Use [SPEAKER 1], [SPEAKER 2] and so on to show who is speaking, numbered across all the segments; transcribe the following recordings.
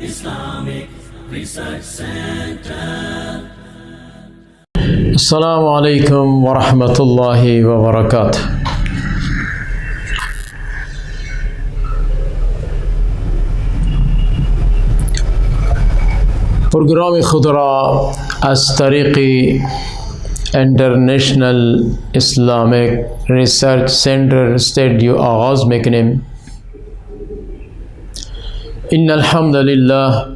[SPEAKER 1] Islamic Research Center.
[SPEAKER 2] السلام عليكم ورحمة الله وبركاته. پروگرام خود را از طریق International Islamic Research Center استودیو آغاز میکنیم. إن الحمد لله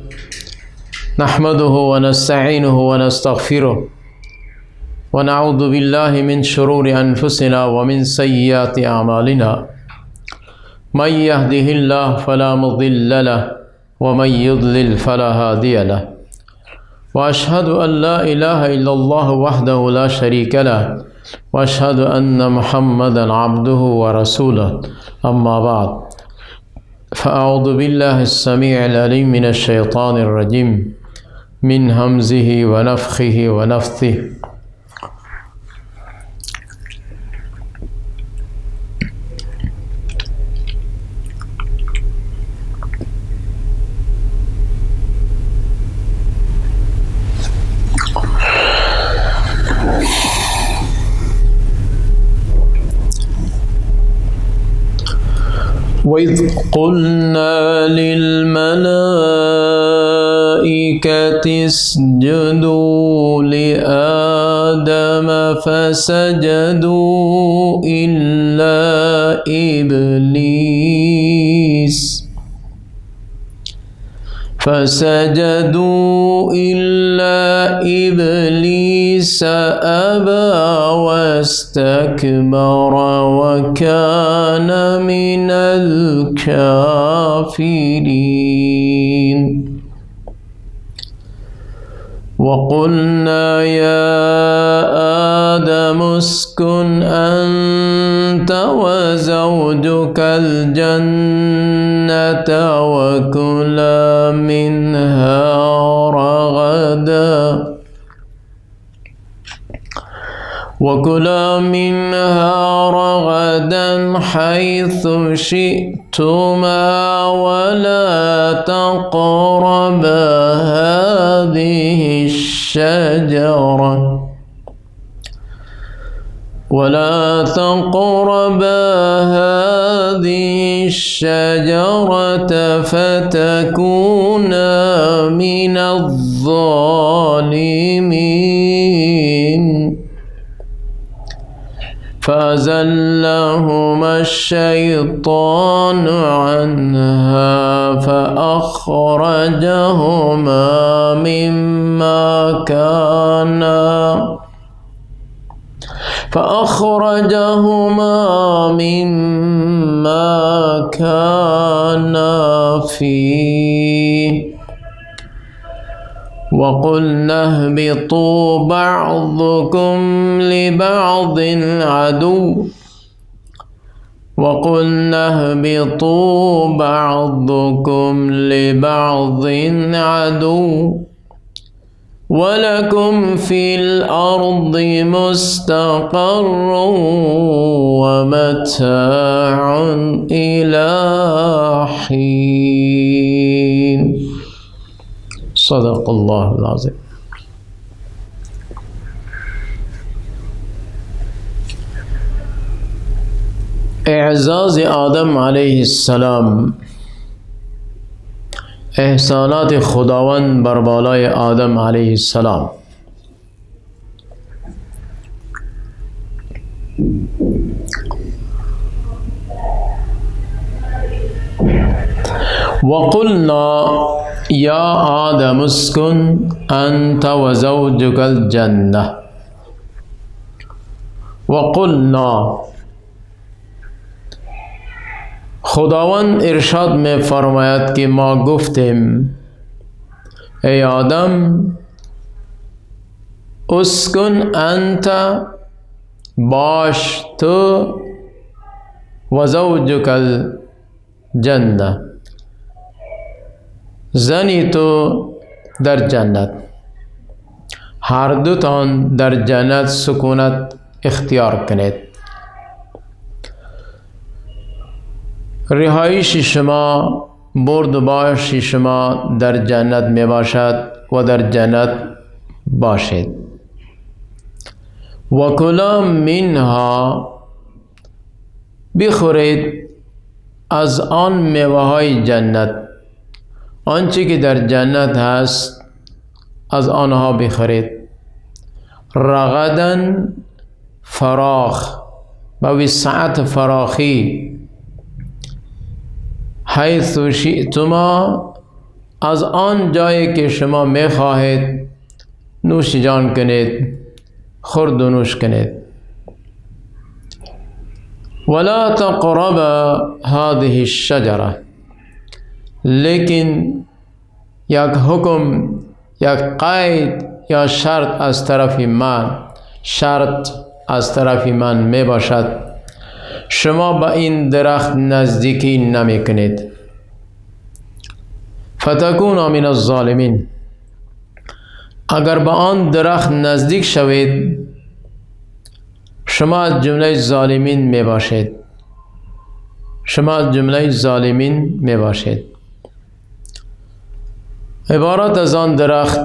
[SPEAKER 2] نحمده ونستعينه ونستغفره ونعوذ بالله من شرور أنفسنا ومن سيئات أعمالنا من يهده الله فلا مضل له ومن يضلل فلا هادي له وأشهد أن لا إله إلا الله وحده لا شريك له وأشهد أن محمدا عبده ورسوله أما بعد فأعوذ بالله السميع العليم من الشيطان الرجيم من همزه ونفخه ونفثه. وإذ قلنا للملائكة اسجدوا لآدم فسجدوا إلا إبليس أبى واستكبر وكان من الكافرين. وقلنا يا آدم اسكن أنت وزوجك الجنة وكلا منها رغدا حيث شئتما ولا تقربا هذه الشجرة فتكونا من الظالمين. فأزلهما الشيطان عنها فأخرجهما مما كانا فيه. وقلنا اهبطوا بعضكم لبعض عدو ولكم في الأرض مستقر ومتاع إلى حين. صدق الله العظيم. اعزاز آدم علیه السلام، احسانات خداوند بر بالای آدم علیه السلام. وقلنا یا آدم اسکن انت و زوجک الجنة. وقلنا، خداوند ارشاد میں فرماید کہ ما گفتیم ای آدم اسکن انت باش تو و زوجک الجنة زنی تو در جنت، هر دوتان در جنت سکونت اختیار کنید. رهایش شما برد و باشی شما در جنت می باشد و در جنت باشید. و کلا منها، بخورید از آن میوه های جنت، آنچه که در جنت هست از آنها بخورید. رغدا، فراخ، با وسعت فراخی. حیث شئتما، از آن جایی که شما میخواهید نوش جان کنید، خورد و نوش کنید. ولا تقرب هذه الشجره، لیکن یک حکم، یک قید یا شرط از طرف من می باشد، شما با این درخت نزدیکی نمی کنید. فتکون من الظالمین، اگر با آن درخت نزدیک شوید شما از جمله ظالمین می باشید. عبارت از آن درخت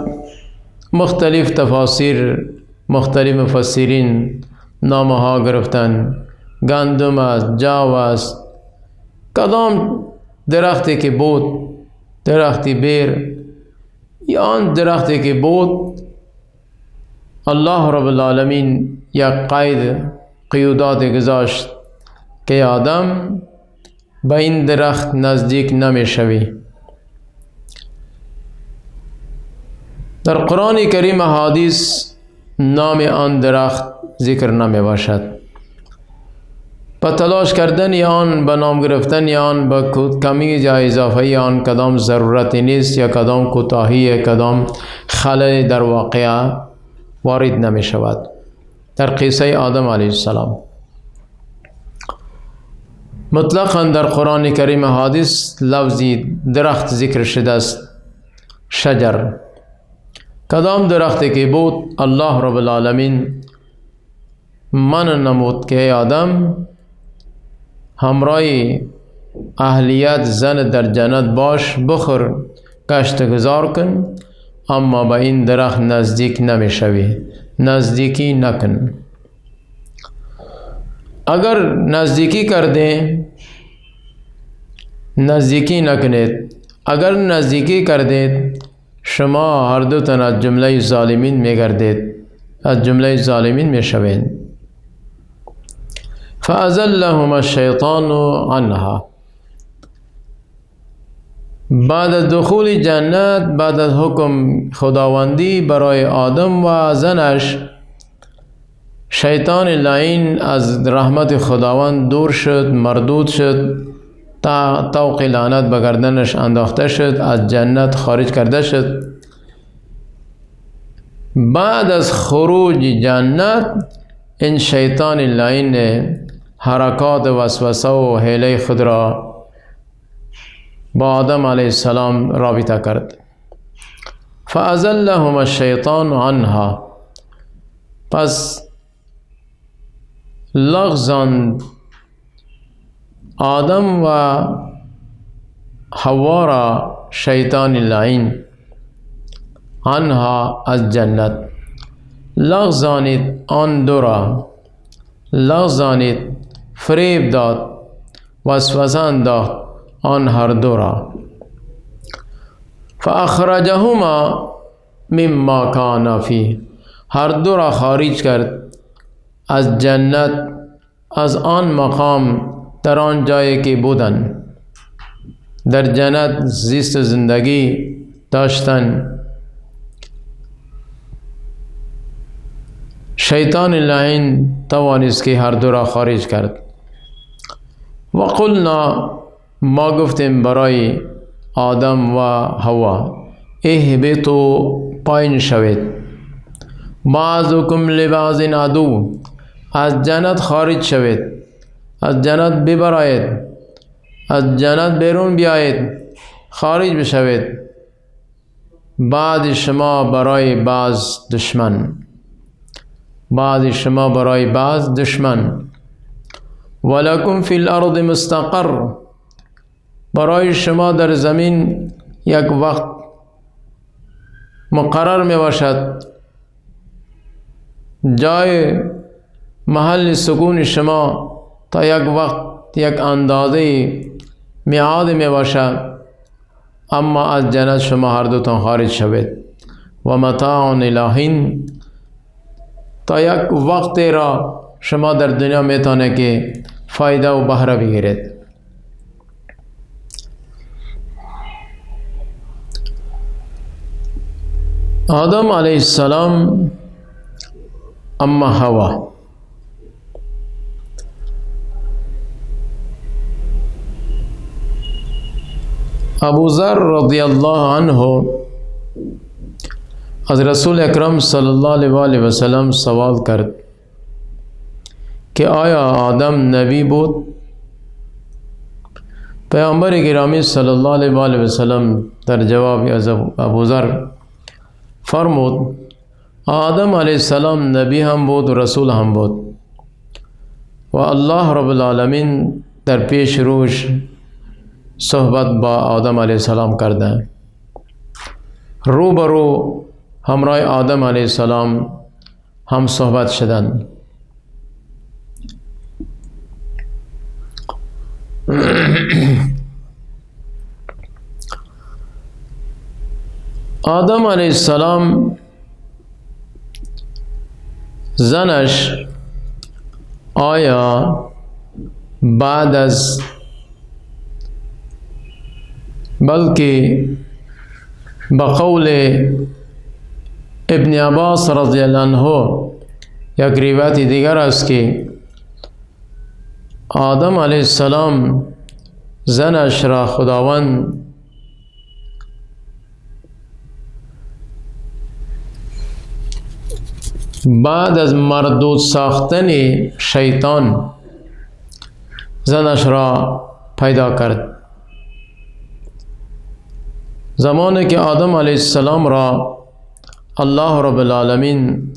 [SPEAKER 2] مختلف تفاسیر، مختلف مفسرین نامها گرفتن. گندم است، جو است، کدام درختی که بود، درختی بیر یا آن درختی که بود، الله رب العالمین یک قیودات گذاشت که آدم به این درخت نزدیک نمی شوی. در قرآن کریم حدیث نام آن درخت ذکر نمی باشد. با تلاش کردن آن، به نام گرفتن آن، به کمی یا اضافه آن کدام ضرورتی نیست یا کدام کوتاهی، کدام خلل در واقعه وارد نمی شود. در قصه آدم علیه السلام مطلقاً در قرآن کریم حدیث لفظی درخت ذکر شده است، شجر. کدام درختی که بود، الله رب العالمین من نمود که ای آدم همراه اهلیت زن در جنت باش، بخور، گشت گذار کن، اما با این درخت نزدیک نمی شوی، نزدیکی نکن. اگر نزدیکی کرده نزدیکی نکنید. اگر نزدیکی کردید شما هر دو تن از جمله ظالمین می گردید، از جمله ظالمین می شوید. فأزلهم الشیطان عنها، بعد از دخول جنت، بعد از حکم خداوندی برای آدم و زنش، شیطان لعین از رحمت خداوند دور شد، مردود شد، طوق لعنت به گردنش انداخته شد، از جنت خارج کرده شد. بعد از خروج جنت این شیطان لعین حرکات وسوسه و حیله خود را با آدم علیه السلام رابطه کرد. فأزلهم الشیطان عنها، پس لغزاند آدم و حوا را شیطان لعین عنها، از جنت. لغزانید آن دو را، لغزانید، فریب داد، وسوسه انداخت آن هر دو را. فاخرجهما مما کانا فیه، هر دو را خارج کرد از جنت، از آن مقام، در آن جایی که بودن، در جنت زیست زندگی داشتن. شیطان لعین توانست که هر دو را خارج کرد. و قلنا، ما گفتیم برای آدم و حوا، اهبطوا، پایین شوید، بعضکم لبعض عدو، از جنت خارج شوید، از جنت ببرایید، از جنت بیرون بیایید، خارج بشوید. بعد شما برای بعض دشمن، بعد شما برای بعض دشمن. ولکم فی الارض مستقر، برای شما در زمین یک وقت مقرر می باشد، جای محل سکون شما تا یک وقت یک اندازه میعاد می باشد، اما از جنت شما هر دوتان خارج شوید و متاع الی تا یک وقت را شما در دنیا میتونه که فایده و بهره بگیرید. آدم علیه السلام اما حوا، ابو ذر رضی الله عنه از رسول اکرم صلی الله علیه و سلم سوال کرد که آیا آدم نبی بود؟ پیامبر گرامی صلی الله علیه و سلم در جواب از ابو ذر فرمود آدم علیه السلام نبی هم بود و رسول هم بود و الله رب العالمین در پیش روش صحبت با آدم علیه السلام کرده، روبرو همراه آدم علیه السلام هم صحبت شدند. آدم علیه السلام زنش آیا بعد از بلکه بقول ابن عباس رضی الله عنه یک روایت دیگر است که آدم علیه السلام زنش را خداوند بعد از مردود ساختن شیطان زنش را پیدا کرد. زمانی که آدم علیه السلام را الله رب العالمین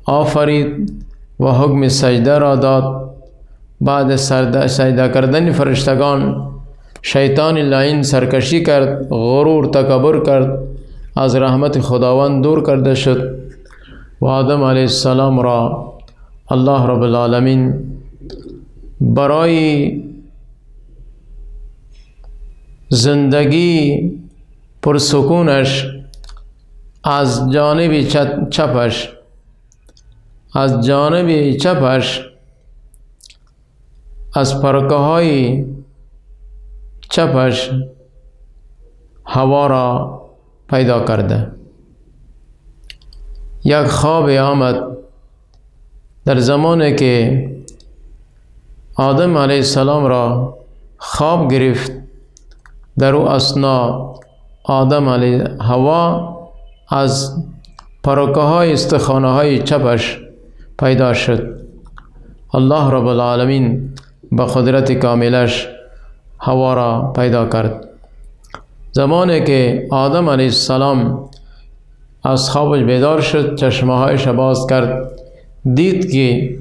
[SPEAKER 2] آفرید و حکم سجده را داد، بعد سجده کردن فرشتگان شیطان لعین سرکشی کرد، غرور تکبر کرد، از رحمت خداوند دور کرده شد و آدم علیه السلام را الله رب العالمین برای زندگی پرسکونش از جانب چپش از پرکه های چپش هوا را پیدا کرده. یک خواب آمد در زمانی که آدم علیه السلام را خواب گرفت، در او اثنا آدم علیه هوا از پرکه های استخانه های چپش پیدا شد. الله رب العالمین با قدرت کاملش هوا را پیدا کرد. زمانی که آدم علیه السلام از خوابش بیدار شد، چشمه هایش باز کرد، دید که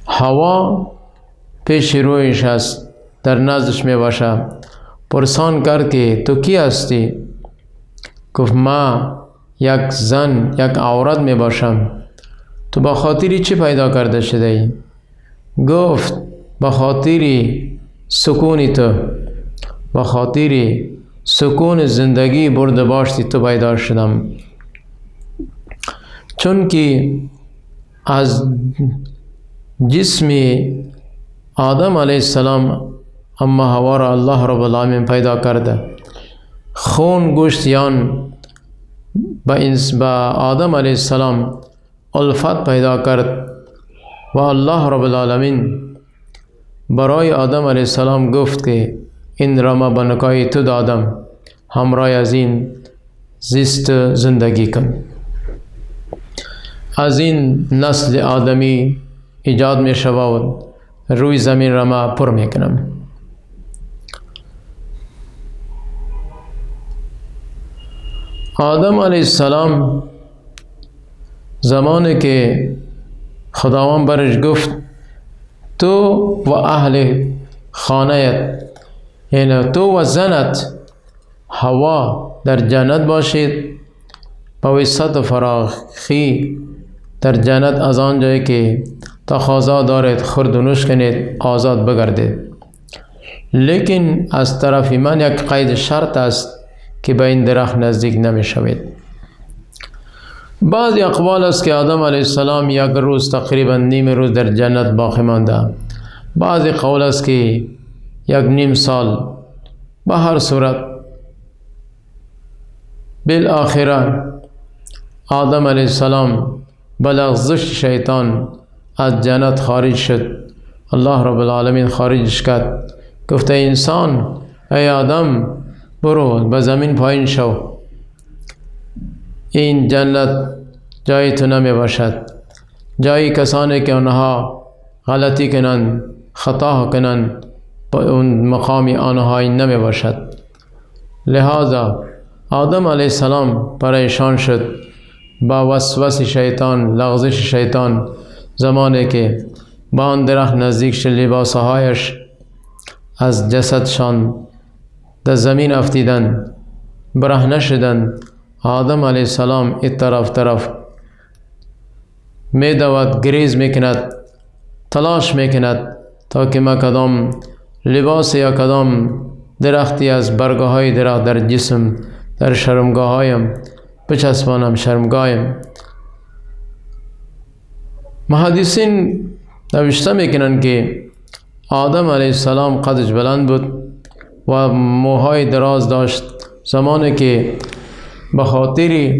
[SPEAKER 2] هوا پیش رویش است، در نزدش می باشه. پرسان کرد که تو کی هستی؟ گفت ما یک زن، یک عورت می باشم. تو با خاطری چی پیدا کرده شده ای؟ گفت با خاطری سکونی تو، با خاطری سکون زندگی برده باشتی تو پیدا شدم. چون که از جسم آدم علیه السلام اما هوا را الله رب العالمین پیدا کرده، خون گوشتیان با آدم علیه السلام الفت پیدا کرد و الله رب العالمین برای آدم علیه السلام گفت که این را ما به نکای تو دادم، همراه از این زیست زندگی کن. از این نسل آدمی ایجاد می شود، روی زمین را ما پر می کنم. آدم علیه السلام زمانی که خداوند برش گفت تو و اهل خانهت یعنی تو و زنت هوا در جنت باشید با وسعت و فراخی در جنت، از آن جایی که تقاضا دارید خورد و نوش کنید آزاد بگردید. لیکن از طرف من یک قید شرط است که به این درخت نزدیک نمی شوید. بعضی اقوال است که آدم علیه السلام یک روز تقریبا نیم روز در جنت باقی مانده. بعضی قول است که یک نیم سال. به هر صورت بالآخره آدم علیه السلام به لغزش شیطان از جنت خارج شد. الله رب العالمین خارجش کرد، گفته انسان ای آدم برو به زمین پایین شو، این جنت جای تو نمی باشد، جایی کسانی که آنها غلطی کنند خطا کنند با اون مقامی آنها نمی باشد. لہذا آدم علیه السلام پریشان شد با وسوسه شیطان، لغزش شیطان. زمانی که با آن درخت نزدیک شد لباسهایش از جسدشان در زمین افتیدند، برهنه شدند. آدم علیه السلام این طرف می دود، گریز می کند، تلاش می کند تا که ما کدام لباس یا کدام درختی از برگه های درخت در جسم در شرمگاه هایم بچسبانم، شرمگاهیم. محدثین نوشته میکنن که آدم علیه السلام قدش بلند بود و موهای دراز داشت. زمانی که به خاطر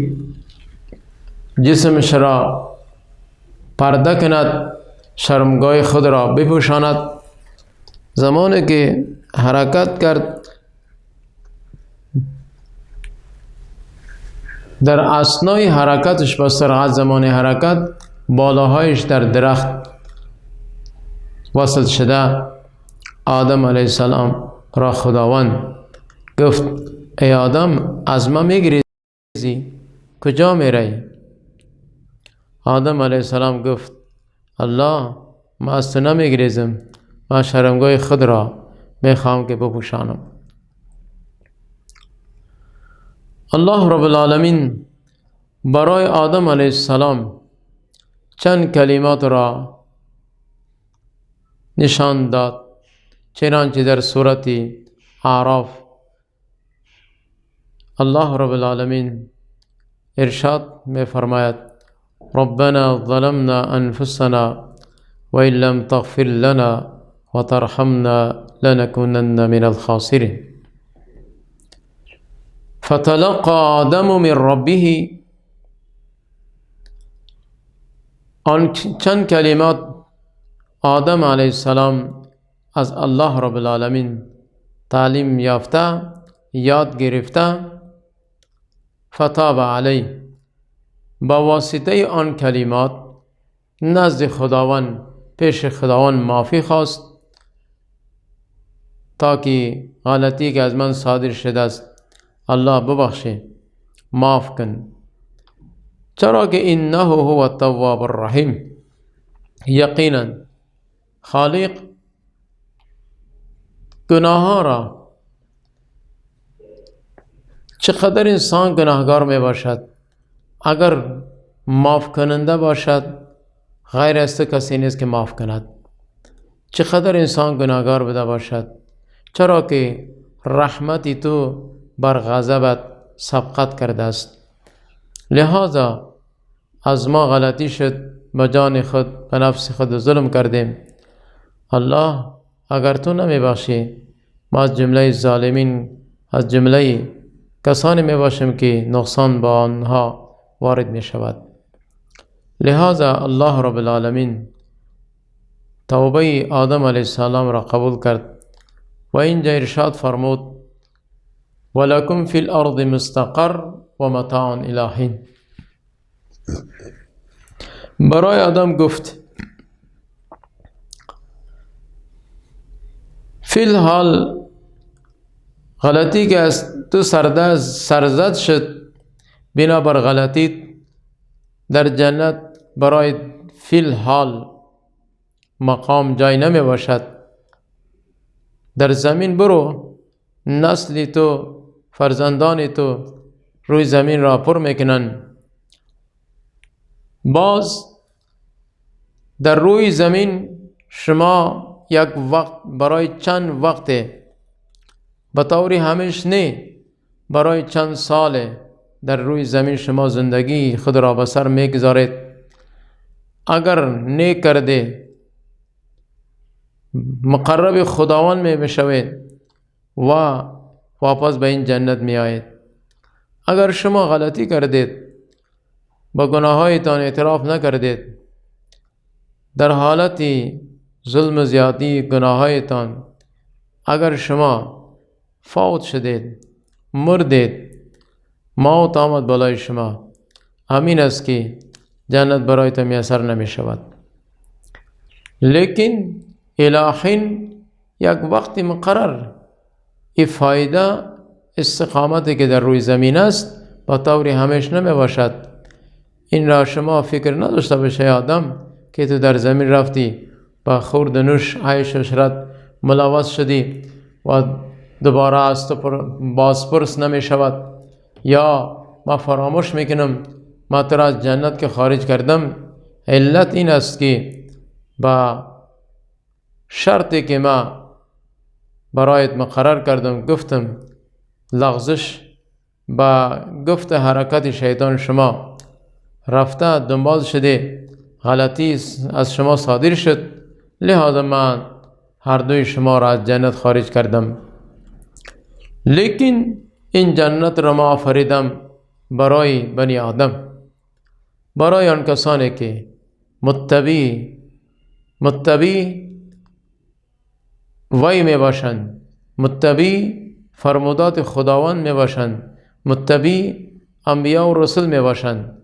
[SPEAKER 2] جسمش را پرده کند، شرمگاه خود را بپوشاند، زمانی که حرکت کرد در اثنای حرکتش با سرعت زمان حرکت بالاهایش در درخت وصل شده. آدم علیه السلام را خداوند گفت ای آدم از ما میگریزی؟ کجا میری؟ آدم علیه السلام گفت الله ما از تو نمیگریزم، من شرمگاه خود را میخوام که بپوشانم. الله رب العالمین برای آدم علیه السلام چند کلمات را نشان داد، چنانچه در سورت اعراف الله رب العالمین ارشاد می فرماید ربنا ظلمنا انفسنا وإن لم تغفر لنا وترحمنا لنكونن من الخاسرين. فتلقى آدم من ربه. آن چند کلمات آدم علیه السلام از الله رب العالمین تعلیم یافته، یاد گرفته. فتاب علیه، با واسطه آن کلمات نزد خداوند پیش خداوند معافی خواست تا که غلطی که از من صادر شده است الله ببخشه، معاف کن. چرا که انه هو التواب الرحیم، یقینا خالق گناه را، چقدر انسان گناهگار می باشد، اگر معاف کننده باشد غیر از تو کسی نیست که معاف کند. چقدر انسان گناهگار بوده باشد، چرا که رحمتی تو بر غضبت سبقت کرده است. لہذا از ما غلطی شد، به جان خود به نفس خود ظلم کردیم. الله اگر تو نمی بخشی ما از جمله ظالمین، از جمله کسانی می باشیم که نقصان با آنها وارد می شود. لہذا الله رب العالمین توبه آدم علیه السلام را قبول کرد و اینجا ارشاد فرمود ولکم فی الارض مستقر و متاع الی حین. برای آدم گفت فی الحال غلطی که از تو سرزد شد، بنابر غلطی در جنت برای فی الحال مقام جای نمی باشد. در زمین برو نسلی تو، فرزندان تو روی زمین را پر میکنن. باز در روی زمین شما یک وقت برای چند وقت به طور همیشه نه، برای چند سال در روی زمین شما زندگی خود را به سر میگذارید. اگر نیک کرده مقرب خداوند میشوید و واپس به این جنت می آید. اگر شما غلطی کردید، با گناهایتان اعتراف نکردید، در حالت ظلم زیادی گناهایتان اگر شما فوت شدید، مردید، موت آمد بالای شما، همین است که جنت برایتان میسر نمی شود. لیکن الهین یک وقت مقرر این فایده استقامتی که در روی زمین است با طور همیشه نمی باشد. این را شما فکر نداشته باشه آدم که تو در زمین رفتی با خورد نوش عیش و عشرت ملوث شدی و دوباره از تو بازپرس نمی شود، یا ما فراموش میکنم ما تو را از جنت که خارج کردم. علت این است که با شرطی که ما برایت مقرر کردم گفتم لغزش با گفت حرکت شیطان شما رفته دنبال شده، غلطی از شما صادر شد، لہذا من هر دوی شما را از جنت خارج کردم. لیکن این جنت را ما آفریدم برای بنی آدم، برای آن کسانی که متبی وی می باشند، متبی فرمودات خداوند می باشند، متبی انبیاء و رسول می باشند.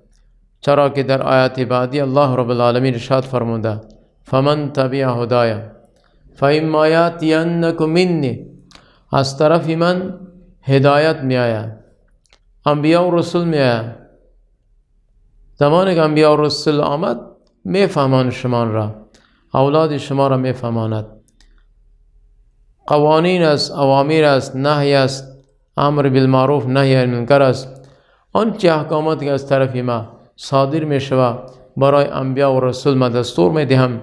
[SPEAKER 2] چرا که در آیات بعدی الله رب العالمین ارشاد فرموده فمن تبع هدایا فاما یاتینکم منی، از طرف من هدایت می آید، انبیاء و رسول می آید. زمانی که انبیاء و رسول آمد می فهمان شما را، اولاد شما را می فهماند. قوانین است، اوامر است، نهی است، امر بالمعروف نهی عن المنکر است. آنچه احکاماتی که از طرف ما صادر می شود برای انبیاء و رسول ما دستور می دهم.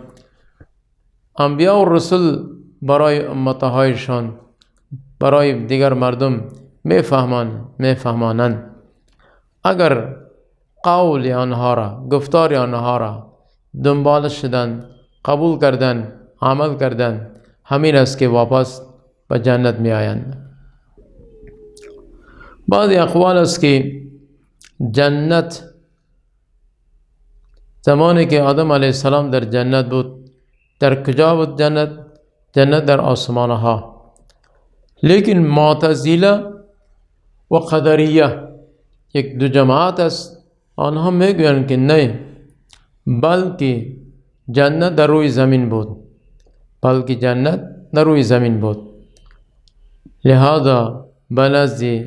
[SPEAKER 2] انبیاء و رسول برای امتهایشان، برای دیگر مردم می فهمانند. اگر قول آنها را، گفتار آنها را دنبال شدن، قبول کردن، عمل کردن، همین است که واپس به جنت می آیند. بعضی اقوال است که جنت زمانی که آدم علیه السلام در جنت بود، در کجا بود جنت؟ جنت در آسمان ها. لیکن معتزله و قدریه یک دو جماعت است، آنها میگویند که نه، بلکه جنت در روی زمین بود، لہذا به نزد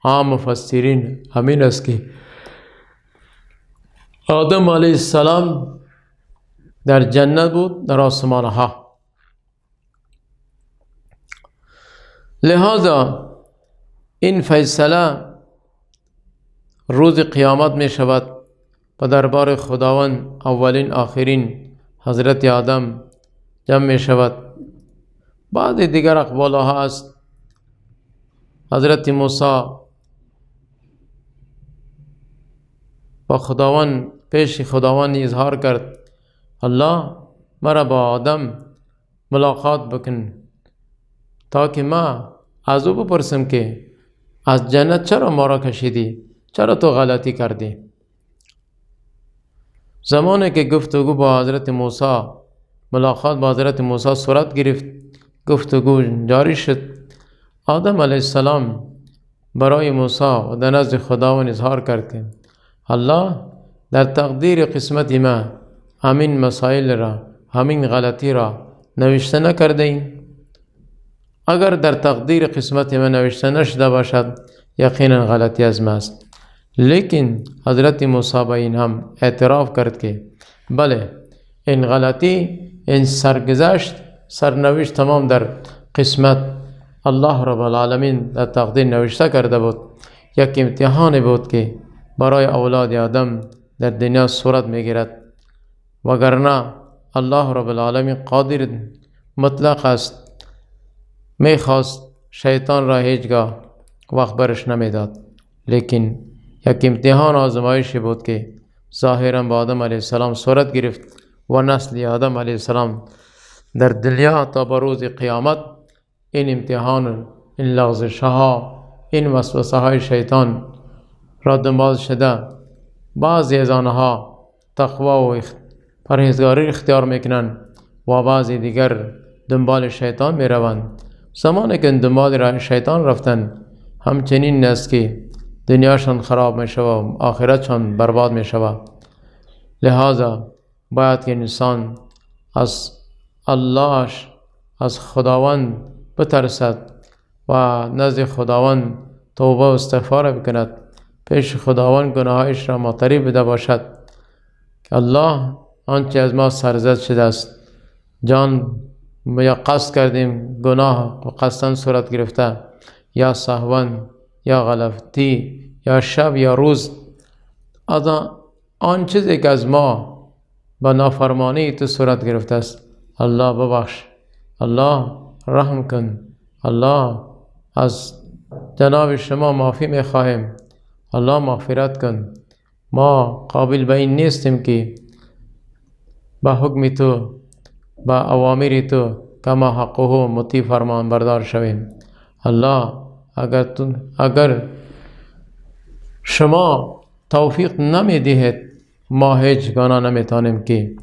[SPEAKER 2] عام مفسرین همین است که آدم علیه السلام در جنت بود، در آسمان ها. لہذا این فیصله روز قیامت می شود و دربار خداوند اولین آخرین حضرت آدم جمع می شود. بعد دیگر اقوال ها است. حضرت موسی با خداوند پیش خداوند اظهار کرد الله مرا با آدم ملاقات بکن تا که ما از او بپرسم که از جنت چرا ما را کشیدی، چرا تو غلطی کردی. زمانی که گفتگو با حضرت موسی، ملاقات با حضرت موسی صورت گرفت، گفتگو جاری شد، آدم علیه السلام برای موسی و در نزد خداوند اظهار کرد که الله در تقدیر قسمت ما همین مسائل را، همین غلطی را نوشته نکرده ایم. اگر در تقدیر قسمت ما نوشته نشده باشد یقینا غلطی از ما است. لیکن حضرت موسی با این هم اعتراف کرد که بله این غلطی، این سرگذشت، سرنوشت تمام در قسمت الله رب العالمین در تقدیر نوشته کرده بود، یک امتحان بود که برای اولاد آدم در دنیا صورت میگیرد. وگرنه الله رب العالمین قادر مطلق است، میخواست شیطان را هیچگاه وقت برش نمیداد، لیکن یک امتحان آزمایشی بود که ظاهرا با آدم علیه السلام صورت گرفت و نسل آدم علیه السلام در دنیا تا به روز قیامت این امتحان، این لغزش ها، این وسوسه های شیطان را دنبال شده. بعضی از آنها تقوا و پرهیزگاری اختیار میکنند و بعضی دیگر دنبال شیطان میروند. زمانی که دنبال شیطان رفتن، همچنین است که دنیاشان خراب میشود و آخرتشان برباد میشود. لہذا باید که انسان از اللهش، از خداوند بترسد و نزد خداوند توبه و استغفار بکند، پیش خداوند گناهایش را معترف بده باشد که الله آنچه از ما سرزد شده است، جان یا قصد کردیم گناه و قصداً صورت گرفته، یا سهوا یا غلطی یا شب یا روز، آن چیزی که از ما با نافرمانی تو صورت گرفته است، الله ببخش، الله رحم کن، الله از جناب شما معافی میخواهیم، الله مغفرت کن. ما قابل به این نیستیم که با حکم تو، با اوامر تو کما حقه مطیع فرمان بردار شویم. الله اگر شما توفیق نمی دهید، ما هیچ گناه نمیتونیم که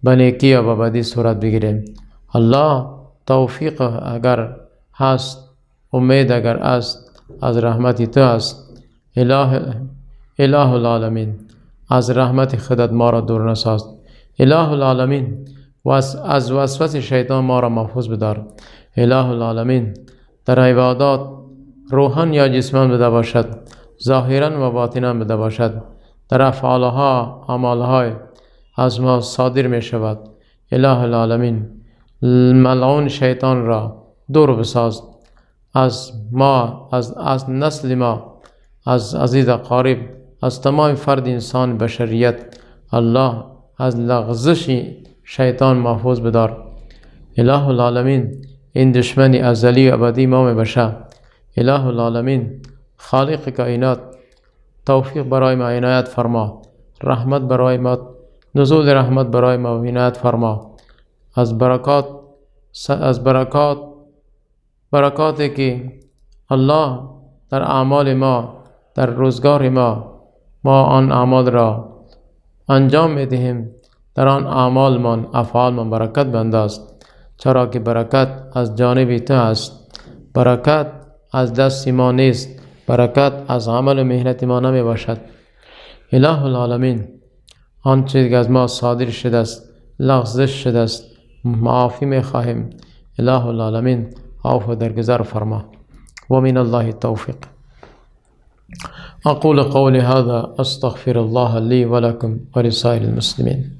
[SPEAKER 2] به نیکی یا به بدی صورت بگیریم. الله توفیق اگر هست، امید اگر است، از رحمت تو است. اله العالمین، از رحمت خودت ما را دور نساز. اله العالمین، از وسوسه شیطان ما را محفوظ بدار. اله العالمین، در عبادات روحاً یا جسماً بده باشد، ظاهراً و باطناً بده باشد، در افعالها اعمالهای از ما صادر می شود. اله العالمین، ملعون شیطان را دور بساز از ما، از نسل ما، از عزیز قارب، از تمام فرد انسان بشریت. الله از لغزش شیطان محفوظ بدار. اله العالمین، این دشمن ازلی و ابدی ما بشه. اله العالمین، خالق کائنات، توفیق برای ما عنایت فرما، رحمت برای ما، نزول رحمت برای ما عنایت فرما. از برکاتی که الله در اعمال ما، در روزگار ما آن اعمال را انجام میدهیم، در آن اعمالمان، افعالمان برکت بنداز، چرا که برکت از جانب تو است. برکت از دست ما نیست، برکت از عمل و مهنت ما نمی باشد. اله العالمین، آن چیزی که از ما صادر شده است، لغزش شده است، معافی می خواهیم. اله العالمین، عفو درگذر فرما. ومن الله التوفیق. أقول قولي هذا أستغفر الله لي ولكم ولسائر المسلمين.